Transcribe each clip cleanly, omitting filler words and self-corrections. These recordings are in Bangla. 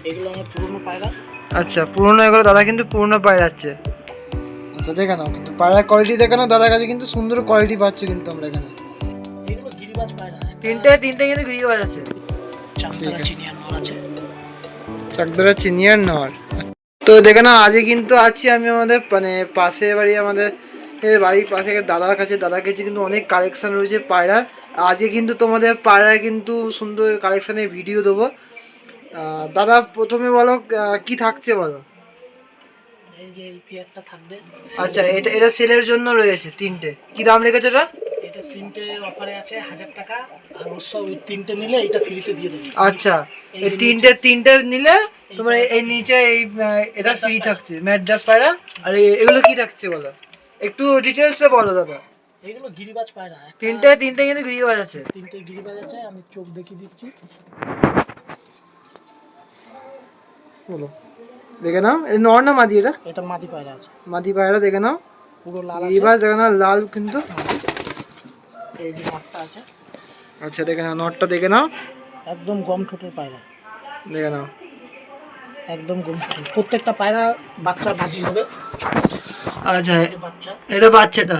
এগুলো আমার পুরনো পায়রা। আচ্ছা, পুরনো এগুলো দাদা কিন্তু পুরনো পায়রা আছে। আচ্ছা, দেখে নাও কিন্তু পায়রার কোয়ালিটি দেখে নাও, দাদার কাছে কিন্তু সুন্দর কোয়ালিটি পাচ্ছে কিন্তু আমরা এখানে। এগুলো গিরিবাজ পায়রা, তিনটে কিন্তু গিরিবাজ আছে। চামতারা চিনিয়ার নর আছে। চাকদরা চিনিয়ার নর। তো দেখে নাও আজকে কিন্তু আছি আমি আমাদের মানে পাশে বাড়ি, আমাদের বাড়ির পাশে দাদার কাছে। দাদার কাছে কিন্তু অনেক কালেকশন রয়েছে পায়রার। আজকে কিন্তু তোমাদের পায়রার কিন্তু সুন্দর কালেকশনের ভিডিও দেবো। দাদা প্রথমে বলো কি থাকছে বলো। এই যে এই পেয়ারটা থাকবে। আচ্ছা, এটা সেলের জন্য রয়েছে তিনটে। কি দাম রেখেছে এটা? এটা তিনটে অফারে আছে 1000 টাকা, আর অবশ্য ওই তিনটে নিলে এটা ফ্রিতে দিয়ে দেবো। আচ্ছা, এই তিনটে নিলে তোমার এই নিচে এই এটা ফ্রি থাকছে ম্যাড্রাস পায়রা। আর এগুলো কি থাকছে বলো, একটু ডিটেলসে বলো দাদা। এগুলো গিরিবাজ পায়রা। তিনটে কিন্তু গিরিবাজ আছে। তিনটে গিরিবাজ আছে, আমি চোখ দেখিয়ে দিচ্ছি। বলো, দেখে নাও। এই নর না মাদি? এটা মাদি পায়রা আছে। মাদি পায়রা দেখে নাও, পুরো লাল গিরিবাজ দেখে নাও, লাল কিন্তু। এই যে নটটা আছে। আচ্ছা, দেখে নাও নরটা, দেখে নাও একদম গম ঠোঁটের পায়রা, দেখে নাও একদম গম ঠোঁটের। প্রত্যেকটা পায়রা বাচ্চা ভাজি হবে। আচ্ছা, বাচ্চা, এটা বাচ্চাটা,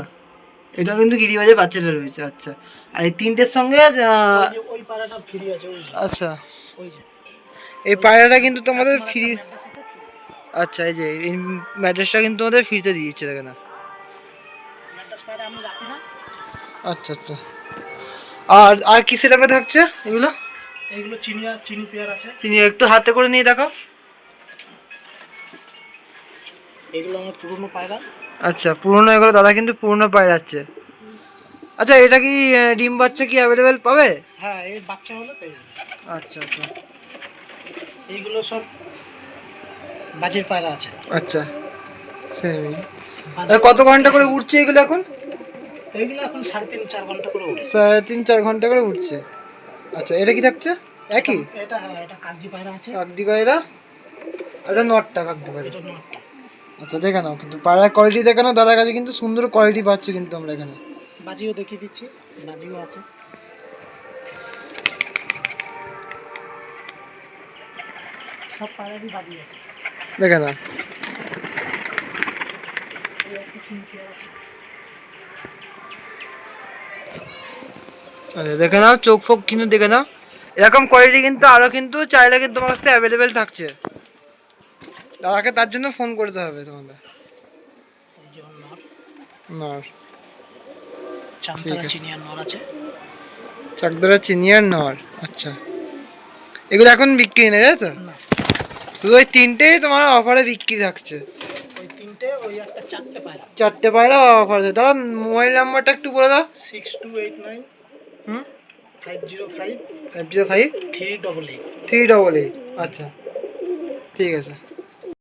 এটা কিন্তু গিরিবাজের বাচ্চাটা রয়েছে। আচ্ছা, আর এই তিনটের সঙ্গে ওই পায়রাটা ফ্রি আছে। ওই আচ্ছা, ওই যে এই পায়রাটা কিন্তু তোমাদের ফ্রি। আচ্ছা, এই যে এই ম্যাট্রেসটা কিন্তু তোমাদের ফ্রিতে দিয়েছে, দেখে না। ম্যাড্রাস পায়রা আমি রাখি না। আচ্ছা আচ্ছা, আর কি সেটাপে থাকছে এগুলো? এইগুলো চিনি পেয়ার আছে। চিনি একটু হাতে করে নিয়ে দেখো। এগুলো আমার পুরনো পায়রা। আচ্ছা, পুরনো এগুলো দাদা কিন্তু পুরনো পায়রা আছে। আচ্ছা, এটা কি ডিম বাচ্চা কি অ্যাভেলেবেল পাবে? হ্যাঁ, এই বাচ্চা হলো তাই। আচ্ছা আচ্ছা, এইগুলো সব বাজির পায়রা আছে। আচ্ছা সেমি। কত ঘন্টা করে উঠছে এগুলো এখন? এইগুলো এখন 3.5-4 ঘন্টা করে উঠে। 3-4 ঘন্টা করে উঠছে। আচ্ছা, এটা কি থাকছে? একই? এটা হ্যাঁ, এটা কাগজি পায়রা আছে। কাকদি পায়রা, এটা নটটা কাকদি পায়রা। এটা নটটা। আচ্ছা, দেখে নাও কিন্তু পায়রার কোয়ালিটি দেখে নাও, দাদার কাছে কিন্তু সুন্দর কোয়ালিটি পাচ্ছে কিন্তু আমরা এখানে। বাজিও দেখিয়ে দিচ্ছি, বাজিও আছে। সব পায়রারই বাজি আছে। দেখে নাও, আচ্ছা দেখে নাও চোখ ফোক কিন্তু দেখে নাও। এরকম কোয়ালিটি কিন্তু আরও কিন্তু চাইলে কিন্তু তোমার কাছে অ্যাভেলেবেল থাকছে। দাদাকে তার জন্য ফোন করতে হবে তোমাদের। এই যে নর, নর, চামতারা চিনিয়ার নর আছে। চাকদরা চিনিয়ার নর। আচ্ছা, এগুলো এখন বিক্রি নেই তাই তো? না, শুধু ওই তিনটেই তোমার অফারে বিক্রি থাকছে। ওই তিনটে, ওই একটা চারটে পায়রা। চারটে পায়রা অফার আছে। দাদা মোবাইল নাম্বারটা একটু বলে দাও। 6289 হুম, 505 505 388। 388। আচ্ছা, ঠিক আছে।